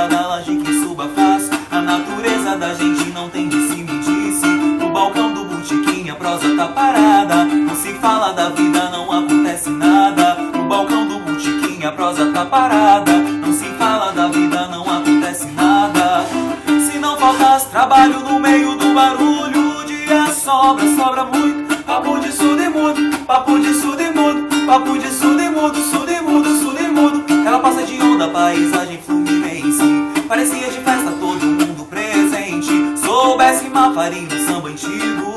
moldada, laje que suba fácil. A natureza da gente não tem de se medisse. No balcão do botequim a prosa tá parada. Não se fala da vida, não acontece nada. No balcão do botequim a prosa tá parada. Não se fala da vida, não acontece nada. Se não faltasse trabalho no meio do barulho, o dia sobra, sobra muito. Papo de surdo e mudo, papo de surdo e mudo, papo de surdo e mudo, surdo e mudo, surdo e mudo. Ela passa de onda, paisagem fluminense. Parecia de festa, todo mundo presente. Soubesse uma farinha, um samba antigo,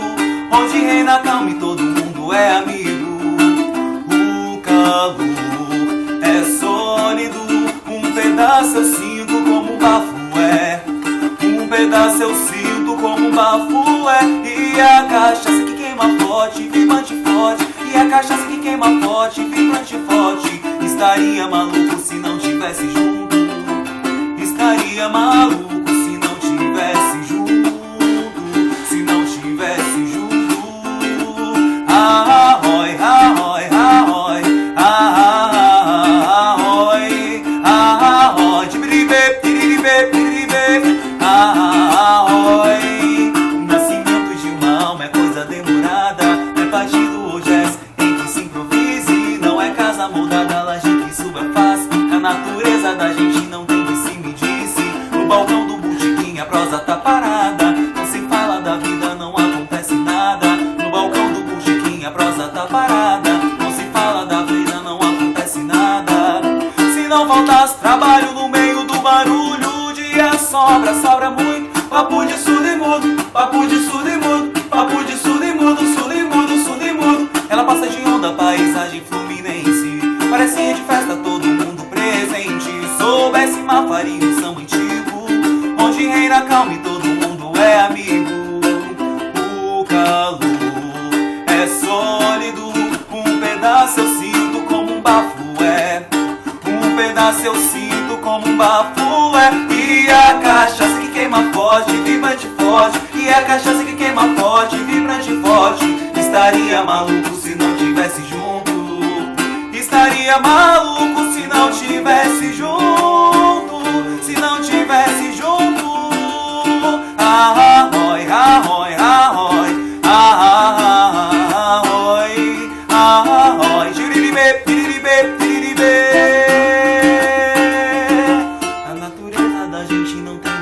onde reina calma e todo mundo é amigo. O calor é sólido, um pedaço eu sinto como um bafo é. Um pedaço eu sinto como um bafo é. E a cachaça que queima forte, vibrante forte. E a cachaça que queima forte, vibrante forte. Estaria maluco se não tivesse junto. Estaria maluco se não tivesse junto. Se não tivesse junto. Ah, oi, ah, oi, ah, oi, ah, oi, ah, oi, tibiribe, tibiribe, tibiribe, ah, oi. O nascimento de uma alma é coisa demorada. É partido ou jazz em que se improvise. Não é casa moldada, laje que suba fácil. A natureza da gente não tem de se medisse. No balcão do botequim a prosa tá parada. Não se fala da vida, não acontece nada. No balcão do botequim a prosa tá parada. Não se fala da vida, não acontece nada. Se não faltasse trabalho no meio do barulho, o dia sobra, sobra muito. Papo de surdo e mudo, papo de surdo e mudo, papo de surdo e mudo, surdo e mudo, surdo e mudo. Ela passa de onda, paisagem fluminense. Parecia de festa, todo mundo presente. Soubesse uma farinha, um samba antigo, onde reina calma e todo mundo é amigo. O calor é sólido, um pedaço eu sinto como um bafo é. Um pedaço eu sinto como um bafo é. E a cachaça que queima forte, vibrante forte. E a cachaça que queima forte, vibrante forte. Estaria maluco se não tivesse junto. Estaria maluco se não tivesse junto. Se não tivesse junto. Ah, oi, ah, oi, ah, oi, ah, oi, ah, oi, jiriribe, jiriribe, jiriribe. A natureza da gente não tem